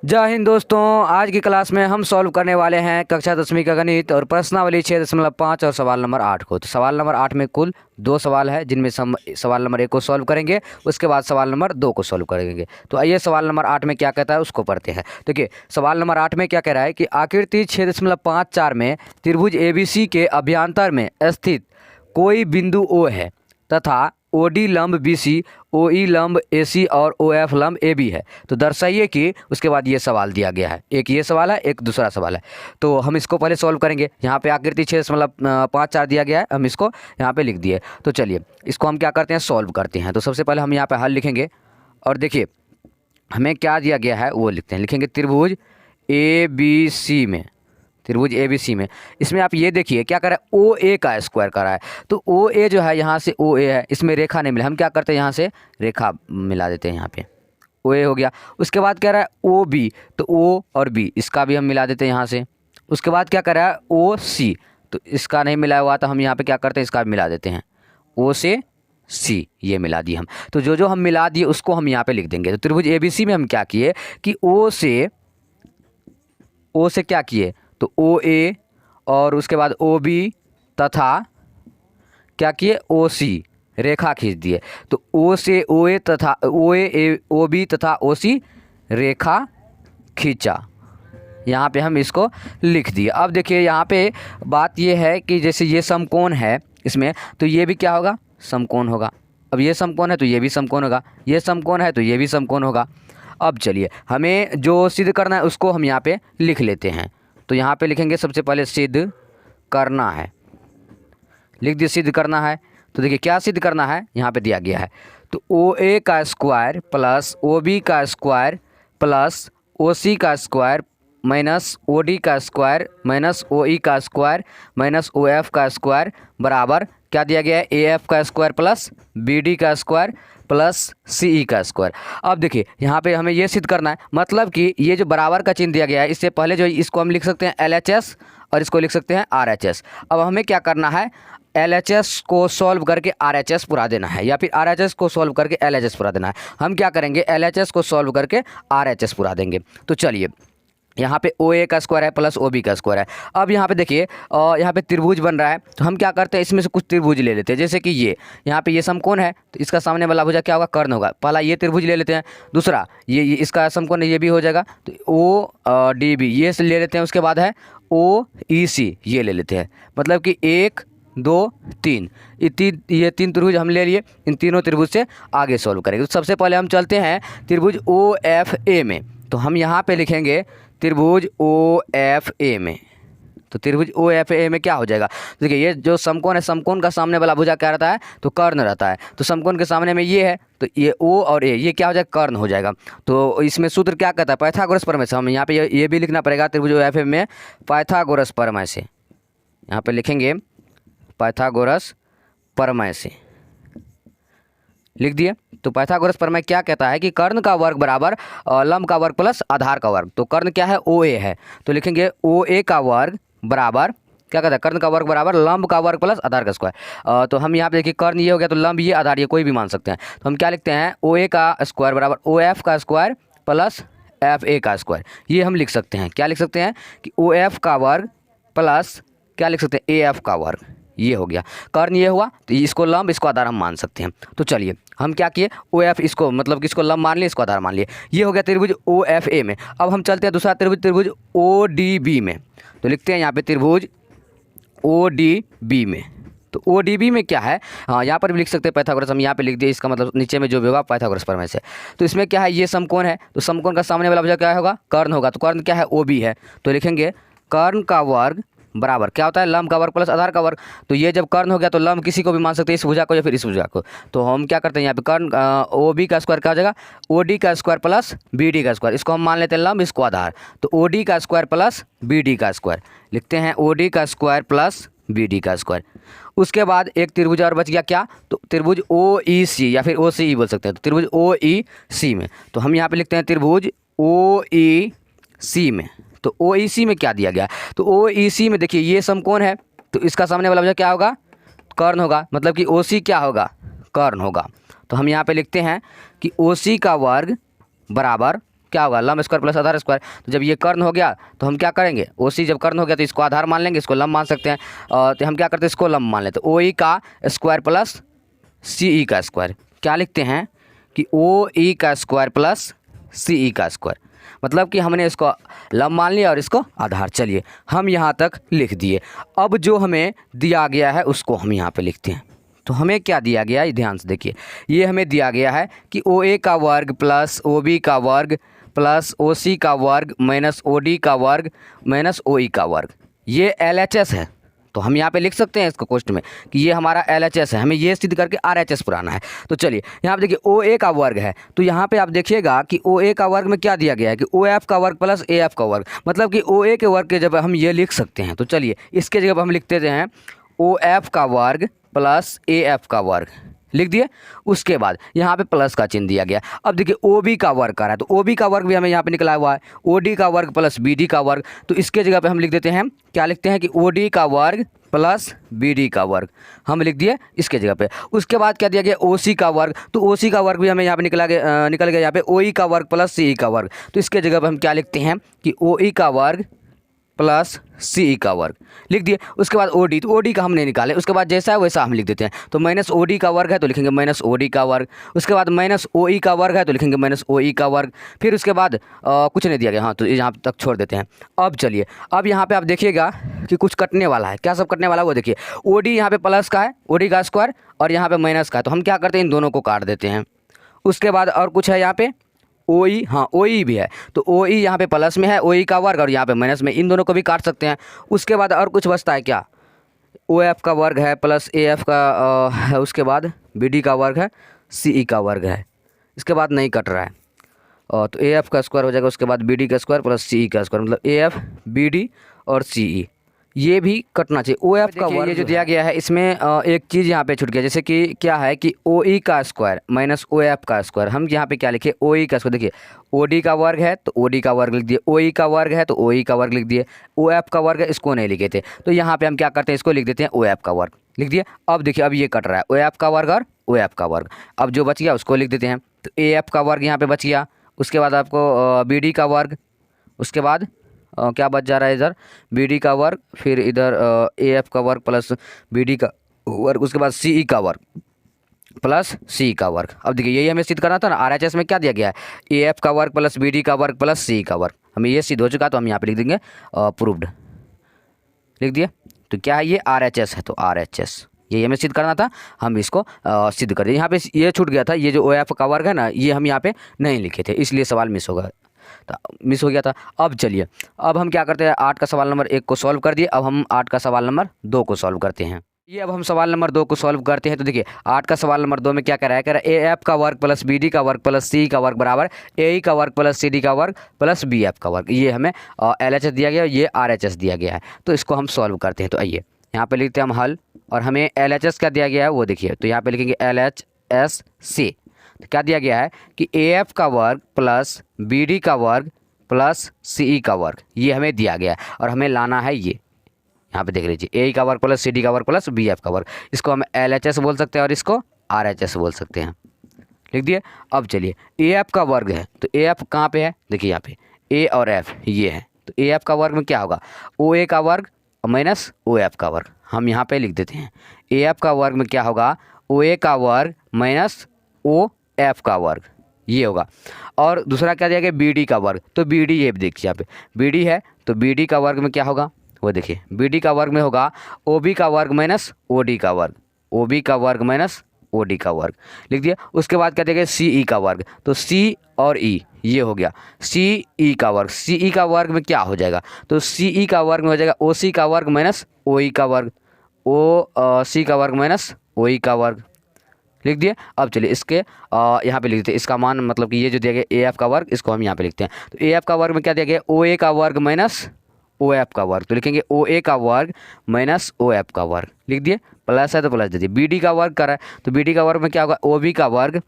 जय हिंद दोस्तों। आज की क्लास में हम सॉल्व करने वाले हैं कक्षा 10वीं का गणित और प्रश्नावली 6.5 और सवाल नंबर 8 को। तो सवाल नंबर 8 में कुल 2 सवाल है, जिनमें सवाल नंबर 1 को सॉल्व करेंगे, उसके बाद सवाल नंबर 2 को सॉल्व करेंगे। तो आइए सवाल नंबर 8 में क्या कहता है उसको पढ़ते हैं। देखिए सवाल नंबर 8 में क्या कह रहा है कि आकृति 6.54 में त्रिभुज ABC के अभ्यंतर में स्थित कोई बिंदु O है तथा OD लंब BC, OE लंब AC और OF लंब AB है, तो दर्शाइए कि उसके बाद ये सवाल दिया गया है। एक ये सवाल है, एक दूसरा सवाल है। तो हम इसको पहले सॉल्व करेंगे। यहाँ पे आकृति 6.54 दिया गया है, हम इसको यहाँ पे लिख दिए। तो चलिए इसको हम क्या करते हैं, सॉल्व करते हैं। तो सबसे पहले हम यहाँ पे हल लिखेंगे और देखिए हमें क्या दिया गया है वो लिखते हैं। लिखेंगे त्रिभुज ABC में, त्रिभुज ABC में इसमें आप ये देखिए क्या कर रहा है, OA का स्क्वायर कर रहा है। तो OA जो है यहाँ से OA है, इसमें रेखा नहीं मिला, हम क्या करते हैं यहाँ से रेखा मिला देते हैं। यहाँ पे OA हो गया। उसके बाद कह रहा है OB, तो O और B इसका भी हम मिला देते हैं यहाँ से। उसके बाद क्या कर रहा है OC, तो इसका नहीं मिला हुआ, तो हम यहाँ पे क्या करते हैं इसका मिला देते हैं, O से C ये मिला दिए हम। तो जो जो हम मिला दिए उसको हम यहाँ पे लिख देंगे। तो त्रिभुज ABC में हम क्या किए कि O से क्या किए, तो OA और उसके बाद OB तथा क्या किए OC रेखा खींच दिए। तो O से OA तथा OB तथा OC रेखा खींचा, यहाँ पे हम इसको लिख दिए। अब देखिए यहाँ पे बात ये है कि जैसे ये समकोण है इसमें, तो ये भी क्या होगा, समकोण होगा। अब ये समकोण है तो ये भी समकोण होगा, ये समकोण है तो ये भी समकोण होगा। अब चलिए हमें जो सिद्ध करना है उसको हम यहाँ पे लिख लेते हैं। तो यहाँ पे लिखेंगे सबसे पहले सिद्ध करना है, लिख दिए सिद्ध करना है। तो देखिए क्या सिद्ध करना है यहाँ पे दिया गया है, तो OA का स्क्वायर प्लस OB का स्क्वायर प्लस OC का स्क्वायर माइनस OD का स्क्वायर माइनस OE का स्क्वायर माइनस OF का स्क्वायर बराबर क्या दिया गया है, AF का स्क्वायर प्लस BD का स्क्वायर प्लस CE का स्क्वायर। अब देखिए यहाँ पे हमें ये सिद्ध करना है, मतलब कि ये जो बराबर का चिन्ह दिया गया है इससे पहले जो इसको हम लिख सकते हैं LHS और इसको लिख सकते हैं RHS। अब हमें क्या करना है, LHS को सॉल्व करके RHS पूरा देना है या फिर RHS को सॉल्व करके LHS पूरा देना है। हम क्या करेंगे, LHS को सॉल्व करके RHS पूरा देंगे। तो चलिए यहाँ पे OA का स्क्वायर है प्लस OB का स्क्वायर है। अब यहाँ पे देखिए यहाँ पे त्रिभुज बन रहा है, तो हम क्या करते हैं इसमें से कुछ त्रिभुज ले लेते हैं। जैसे कि ये यहाँ पे ये समकोण है तो इसका सामने वाला भुजा क्या होगा, कर्ण होगा। पहला ये त्रिभुज ले लेते हैं, दूसरा ये इसका समकोण है, ये भी हो जाएगा। तो ODB ये ले लेते हैं। उसके बाद है OEC ये ले लेते हैं, मतलब कि 1 2 3 ये तीन त्रिभुज हम ले लिए। इन तीनों त्रिभुज से आगे सॉल्व करेंगे। तो सबसे पहले हम चलते हैं त्रिभुज OFA में। तो हम यहाँ पे लिखेंगे त्रिभुज OFA में। तो त्रिभुज OFA में क्या हो जाएगा, देखिए ये जो समकोण है, समकोण का सामने वाला भुजा क्या रहता है, तो कर्ण रहता है। तो समकोण के सामने में ये है, तो ये O और A ये क्या हो जाएगा, कर्ण हो जाएगा। तो इसमें सूत्र क्या कहता है, पाइथागोरस प्रमेय से। हम यहाँ पे ये भी लिखना पड़ेगा त्रिभुज OFA में पाइथागोरस प्रमेय से। यहाँ पे लिखेंगे पाइथागोरस प्रमेय से, लिख दिए। तो पाइथागोरस प्रमेय क्या कहता है कि कर्ण का वर्ग बराबर लंब का वर्ग प्लस आधार का वर्ग। तो कर्ण क्या है, OA है, तो लिखेंगे OA का वर्ग बराबर क्या कहता है, कर्ण का वर्ग बराबर लंब का वर्ग प्लस आधार का स्क्वायर। तो हम यहाँ पे देखिए कर्ण ये हो गया, तो लंब ये, आधार ये, कोई भी मान सकते हैं। तो हम क्या लिखते हैं, OA का स्क्वायर बराबर OF का स्क्वायर प्लस FA का स्क्वायर। ये हम लिख सकते हैं, क्या लिख सकते हैं कि OF का वर्ग प्लस क्या लिख सकते हैं, AF का वर्ग। ये हो गया, कर्ण ये हुआ, तो इसको लंब इसको आधार हम मान सकते हैं। तो चलिए हम क्या किए, OF इसको मतलब कि इसको लंब मान लिए, इसको आधार मान लिए। ये हो गया त्रिभुज OFA में। अब हम चलते हैं दूसरा त्रिभुज, त्रिभुज ODB में। तो लिखते हैं यहाँ पे त्रिभुज ODB में। तो ODB में क्या है, हाँ यहाँ पर भी लिख सकते हैं पाइथागोरस, हम यहाँ पे लिख दिए, इसका मतलब नीचे में जो भी होगा पाइथागोरस प्रमेय से। तो इसमें क्या है, ये समकोण है, तो समकोण का सामने वाला भुजा क्या होगा, कर्ण होगा। तो कर्ण क्या है, OB है, तो लिखेंगे कर्ण का वर्ग बराबर क्या होता है, लंब का वर्ग प्लस आधार का वर्ग। तो ये जब कर्ण हो गया तो लंब किसी को भी मान सकते हैं, इस भुजा को या फिर इस भुजा को। तो हम क्या करते हैं यहाँ पे कर्ण OB का स्क्वायर क्या हो जाएगा, OD का स्क्वायर प्लस BD का स्क्वायर। इसको हम मान लेते हैं लंब, इसको आधार। तो OD का स्क्वायर प्लस BD का स्क्वायर, लिखते हैं OD का स्क्वायर प्लस BD का स्क्वायर। उसके बाद एक त्रिभुज और बच गया क्या, तो त्रिभुज OEC या फिर OCE बोल सकते हैं। तो त्रिभुज OEC में, तो हम यहाँ पे लिखते हैं त्रिभुज OEC में। तो OEC में क्या दिया गया, तो OEC में देखिए ये समकोण है, तो इसका सामने वाला भुजा क्या होगा, कर्ण होगा, मतलब कि OC क्या होगा, कर्ण होगा। तो हम यहाँ पे लिखते हैं कि OC का वर्ग बराबर क्या होगा, लंब स्क्वायर प्लस आधार स्क्वायर। तो जब ये कर्ण हो गया तो हम क्या करेंगे, ओ सी जब कर्ण हो गया तो इसको आधार मान लेंगे, इसको लंब मान सकते हैं। तो हम क्या करते हैं, इसको लंब मान लेते हैं। ओ ई का स्क्वायर प्लस सी ई का स्क्वायर, क्या लिखते हैं कि ओ ई का स्क्वायर प्लस सी ई का स्क्वायर, मतलब कि हमने इसको लंब मान लिया और इसको आधार। चलिए हम यहाँ तक लिख दिए। अब जो हमें दिया गया है उसको हम यहाँ पे लिखते हैं। तो हमें क्या दिया गया है, ध्यान से देखिए। ये हमें दिया गया है कि ओ ए का वर्ग प्लस ओ बी का वर्ग प्लस ओ सी का वर्ग माइनस ओ डी का वर्ग माइनस ओ ई का वर्ग, ये एल एच एस है। तो हम यहाँ पे लिख सकते हैं इसको क्वेश्चन में कि ये हमारा एल एच एस है, हमें ये सिद्ध करके आर एच एस पुराना है। तो चलिए यहाँ पे देखिए ओ ए का वर्ग है, तो यहाँ पे आप देखिएगा कि ओ ए का वर्ग में क्या दिया गया है कि ओ एफ का वर्ग प्लस ए एफ का वर्ग, मतलब कि ओ ए के वर्ग के जब हम ये लिख सकते हैं। तो चलिए इसके जगह हम लिख देते हैं ओ एफ का वर्ग प्लस ए एफ का वर्ग, लिख दिए। उसके बाद यहाँ पे प्लस का चिन्ह दिया गया। अब देखिए ओ बी का वर्ग कर रहा है, तो ओ बी का वर्ग भी हमें यहाँ पे निकला हुआ है, ओ डी का वर्ग प्लस बी डी का वर्ग। तो इसके जगह पे हम लिख देते हैं, क्या लिखते हैं कि ओ डी का वर्ग प्लस बी डी का वर्ग, हम लिख दिए इसके जगह पे। उसके बाद क्या दिया गया, ओ सी का वर्ग, तो ओ सी का वर्ग भी हमें यहाँ पे निकल गया यहाँ पे ओ ई का वर्ग प्लस सी ई का वर्ग। तो इसके जगह पे हम क्या लिखते हैं कि ओ ई का वर्ग प्लस सी ई का वर्ग, लिख दिए। उसके बाद ओ डी, तो ओ डी का हम नहीं निकाले, उसके बाद जैसा है वैसा हम लिख देते हैं। तो माइनस ओ डी का वर्ग है तो लिखेंगे माइनस ओ डी का वर्ग। उसके बाद माइनस ओ ई का वर्ग है तो लिखेंगे माइनस ओ ई का वर्ग। फिर उसके बाद कुछ नहीं दिया गया, हाँ तो यहाँ तक छोड़ देते हैं। अब चलिए अब यहाँ पे आप देखिएगा कि कुछ कटने वाला है, क्या सब कटने वाला है वो देखिए। ओ डी यहाँ पे प्लस का है, ओ डी का स्क्वायर, और यहाँ पे माइनस का है, तो हम क्या करते हैं इन दोनों को काट देते हैं। उसके बाद और कुछ है यहाँ पे ओ ई, हाँ ओ ई भी है, तो ओ ई यहाँ पे प्लस में है ओ ई का वर्ग, और यहाँ पे माइनस में, इन दोनों को भी काट सकते हैं। उसके बाद और कुछ बचता है क्या, ओ एफ का वर्ग है प्लस ए एफ का है, उसके बाद बी डी का वर्ग है, सी ई का वर्ग है, इसके बाद नहीं कट रहा है। तो ए एफ का स्क्वायर हो जाएगा, उसके बाद बी डी का स्क्वायर प्लस सी ई का स्क्वायर, मतलब ए एफ बी डी और सी ई, ये भी कटना चाहिए। ओ एफ का वर्ग ये जो दिया गया है इसमें एक चीज़ यहाँ पे छूट गया, जैसे कि क्या है कि ओ ई का स्क्वायर माइनस ओ एफ का स्क्वायर, हम यहाँ पे क्या लिखे ओ ई का स्क्वायर। देखिए ओ डी का वर्ग है तो ओ डी का वर्ग लिख दिए, ओ ई का वर्ग है तो ओ ई का वर्ग लिख दिए, ओ एफ का वर्ग है इसको नहीं लिखे थे, तो यहाँ पे हम क्या करते हैं इसको लिख देते हैं ओ एफ का वर्ग, लिख दिए। अब देखिए अब ये कट रहा है ओ एफ का वर्ग और ओ एफ का वर्ग, अब जो बच गया उसको लिख देते हैं। तो ए एफ का वर्ग यहाँ पे बच गया, उसके बाद आपको बी डी का वर्ग, उसके बाद क्या बच जा रहा है इधर बी डी का वर्ग, फिर इधर ए एफ का वर्ग प्लस बी डी का वर्ग, उसके बाद सी ई का वर्ग प्लस सी का वर्ग। अब देखिए यही हमें सिद्ध करना था ना, आर एच एस में क्या दिया गया है ए एफ का वर्ग प्लस बी डी का वर्ग प्लस सी का वर्ग, हमें ये सिद्ध हो चुका, तो हम यहाँ पे लिख देंगे प्रूव्ड, लिख दिए। तो क्या है ये आर एच एस है, तो आर एच एस यही हमें सिद्ध करना था, हम इसको सिद्ध कर दिए। यहाँ पे ये छूट गया था, ये जो ओ एफ का वर्ग है ना ये हम यहाँ पे नहीं लिखे थे, इसलिए सवाल मिस हो गया था। अब चलिए अब हम क्या करते हैं, 8 का सवाल नंबर 1 को सॉल्व कर दिए, अब हम 8 का सवाल नंबर 2 को सॉल्व करते हैं। ये अब हम सवाल नंबर 2 को सॉल्व करते हैं। तो देखिए 8 का सवाल नंबर 2 में क्या कह रहा है, ए एफ का वर्ग प्लस बी डी का वर्ग प्लस सी का वर्ग बराबर ए ई का वर्ग प्लस सी डी का वर्ग प्लस बी एफ का वर्ग। ये हमें एल एच एस दिया गया, ये आर एच एस दिया गया है, तो इसको हम सॉल्व करते हैं। तो आइए यहाँ पे लिखते हैं हम हल, और हमें एल एच एस क्या दिया गया है वो देखिए, तो यहाँ पे लिखेंगे एल एच एस सी। तो क्या दिया गया है कि ए एफ का वर्ग प्लस बी डी का वर्ग प्लस सी ई का वर्ग, ये हमें दिया गया है, और हमें लाना है ये, यहाँ पे देख लीजिए ए ई का वर्ग प्लस सी डी का वर्ग प्लस बी एफ का वर्ग, इसको हम एल एच एस बोल सकते हैं और इसको आर एच एस बोल सकते हैं, लिख दिए। अब चलिए ए एफ का वर्ग है, तो ए एफ कहाँ पे है, देखिए यहाँ पे ए और एफ ये है, तो ए एफ का वर्ग में क्या होगा ओ ए का वर्ग माइनस ओ एफ का वर्ग, हम यहाँ पे लिख देते हैं ए एफ का वर्ग में क्या होगा ओ ए का वर्ग माइनस ओ एफ का वर्ग, ये होगा। और दूसरा क्या दिया गया बी डी का वर्ग, तो बी डी ये देखिए यहाँ पे बी डी है, तो बी डी का वर्ग में क्या होगा वो देखिए बी डी का वर्ग में होगा ओ बी का वर्ग माइनस ओ डी का वर्ग, ओ बी का वर्ग माइनस ओ डी का वर्ग, लिख दिया। उसके बाद क्या देंगे सी ई का वर्ग, तो सी और ई ये हो गया सी ई का वर्ग, सी ई का वर्ग में क्या हो जाएगा, तो सी ई का वर्ग में हो जाएगा ओ सी का वर्ग माइनस ओ ई का वर्ग, ओ सी का वर्ग माइनस ओ ई का वर्ग, लिख दिए। अब चलिए इसके यहाँ पे लिख देते हैं इसका मान, मतलब कि ये जो दिया गया ए एफ का वर्ग इसको हम यहाँ पे लिखते हैं। तो ए एफ का वर्ग में क्या दिया गया ओ ए का वर्ग माइनस ओ एफ का वर्ग, तो लिखेंगे ओ ए का वर्ग माइनस ओ एफ का वर्ग, लिख दिए। प्लस है तो प्लस दे दिए, बी डी का वर्ग कर रहा है, तो बी डी का वर्ग में क्या होगा ओ बी का वर्ग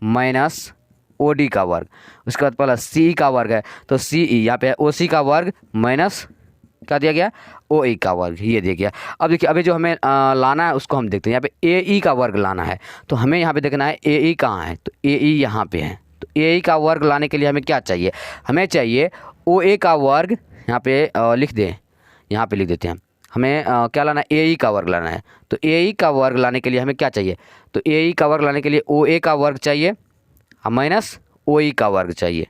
माइनस ओ डी का वर्ग, उसके बाद प्लस सी ई का वर्ग है, तो सी ई यहाँ पे ओ सी का वर्ग माइनस क्या दिया गया ओ ई का वर्ग, ये दिया गया। अब देखिए अभी जो हमें लाना है उसको हम देखते हैं, यहाँ पे ए ई का वर्ग लाना है, तो हमें यहाँ पे देखना है ए ई कहाँ है, तो ए ई यहाँ पे है, तो ए का वर्ग लाने के लिए हमें क्या चाहिए, हमें चाहिए ओ ए का वर्ग, यहाँ पे लिख दें, यहाँ पे लिख देते हैं, हमें क्या लाना है, ए का वर्ग लाना है। तो ए का वर्ग लाने के लिए हमें क्या चाहिए, तो ए का वर्ग लाने के लिए ओ ए का वर्ग चाहिए माइनस ओ ई का वर्ग चाहिए,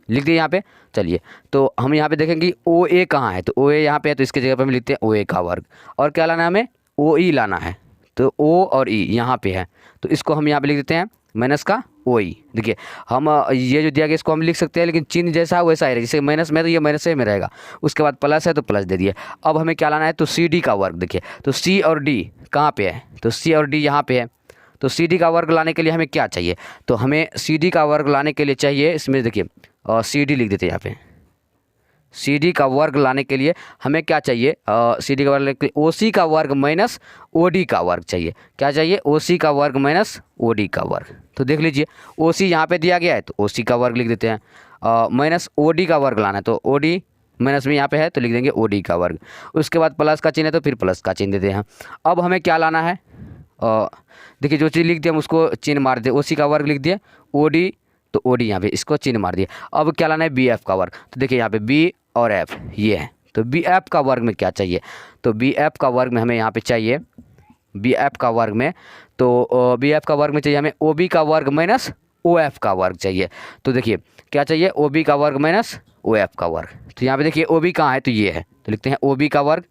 लिख दिए यहाँ पे। चलिए तो हम यहाँ पे देखेंगे ओ ए कहाँ है, तो ओ ए यहाँ पे है, तो इसके जगह पे हम लिखते हैं ओ ए का वर्ग। और क्या लाना है हमें, ओ ई लाना है, तो ओ और ई यहाँ पे है, तो इसको हम यहाँ पे लिख देते हैं माइनस का ओ ई। देखिए हम ये जो दिया गया इसको हम लिख सकते हैं, लेकिन चिन्ह जैसा है वैसा ही रहेगा, जैसे माइनस में तो ये माइनस में रहेगा, उसके बाद प्लस है तो प्लस दे दिए। अब हमें क्या लाना है, तो सी डी का वर्ग। देखिए तो सी और डी कहाँ पे है, तो सी और डी यहाँ पे है, तो सी डी का वर्ग लाने के लिए हमें क्या चाहिए, तो हमें सी डी का वर्ग लाने के लिए चाहिए, इसमें देखिए सी डी लिख देते हैं यहाँ पे। सी डी का वर्ग लाने के लिए हमें क्या चाहिए, सी डी का वर्ग लाने के लिए ओ सी का वर्ग माइनस ओ डी का वर्ग चाहिए। क्या चाहिए, ओ सी का वर्ग माइनस ओ डी का वर्ग। तो देख लीजिए ओ सी यहाँ पे दिया गया है, तो ओ सी का वर्ग लिख देते हैं, माइनस ओ डी का वर्ग लाना है, तो ओ डी माइनस में यहाँ पे है तो लिख देंगे ओ डी का वर्ग। उसके बाद प्लस का चिन्ह है तो फिर प्लस का चिन्ह देते हैं। अब हमें क्या लाना है, देखिए जो चीज़ लिख दिए हम उसको चिन्ह मार दिए, ओ सी का वर्ग लिख दिए, ओ डी तो ओ डी यहाँ पे इसको चिन्ह मार दिए। अब क्या लाना है, बी एफ का वर्ग। तो देखिए यहाँ पे बी और एफ ये है, तो बी एफ का वर्ग में क्या चाहिए, तो बी एफ का वर्ग में हमें यहाँ पे चाहिए, बी एफ का वर्ग में, तो बी एफ का वर्ग में चाहिए हमें ओ बी का वर्ग माइनस ओ एफ का वर्ग चाहिए। तो देखिए क्या चाहिए, ओ बी का वर्ग माइनस ओ एफ का वर्ग। तो यहाँ पे देखिए ओ बी कहाँ है, तो ये है, तो लिखते हैं ओ बी का वर्ग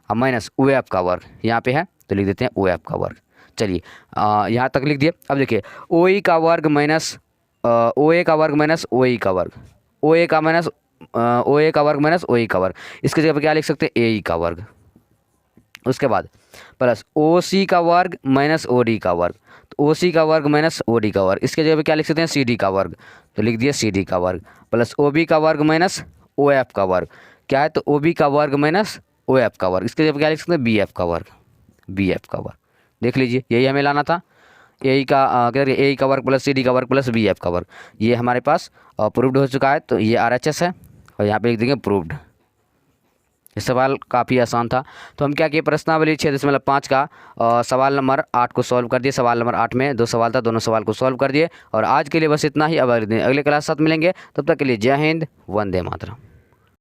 माइनस ओ एफ का वर्ग, यहाँ पे है तो लिख देते हैं ओ एफ का वर्ग। चलिए यहाँ तक लिख दिए। अब देखिए ओ ई का वर्ग माइनस ओ ए का वर्ग माइनस ओ ई का वर्ग, ओ ए का माइनस ओ ए का वर्ग माइनस ओ ई का वर्ग, इसके जगह पे क्या लिख सकते हैं, ए ई का वर्ग। उसके बाद प्लस ओ सी का वर्ग माइनस ओ डी का वर्ग, तो ओ सी का वर्ग माइनस ओ डी का वर्ग, इसके जगह पे क्या लिख सकते हैं, सी डी का वर्ग, तो लिख दिए सी डी का वर्ग। प्लस ओ बी का वर्ग माइनस ओ एफ का वर्ग, क्या है, तो ओ बी का वर्ग माइनस ओ एफ का वर्ग, इसके जगह पे क्या लिख सकते हैं, बी एफ का वर्ग, बी एफ का वर्ग। देख लीजिए यही हमें लाना था, ए का क्या करें, ए का वर्ग प्लस सी डी का वर्ग प्लस बी एफ का वर्ग, ये हमारे पास प्रूव्ड हो चुका है। तो ये आर एच एस है और यहाँ पे लिख देंगे प्रूव्ड। ये सवाल काफ़ी आसान था। तो हम क्या किए, प्रश्नावली 6.5 का सवाल नंबर 8 को सॉल्व कर दिए। सवाल नंबर 8 में 2 सवाल था, दोनों सवाल को सॉल्व कर दिए। और आज के लिए बस इतना ही। अब अगले क्लास साथ मिलेंगे, तब तक के लिए जय हिंद, वंदे मातरम।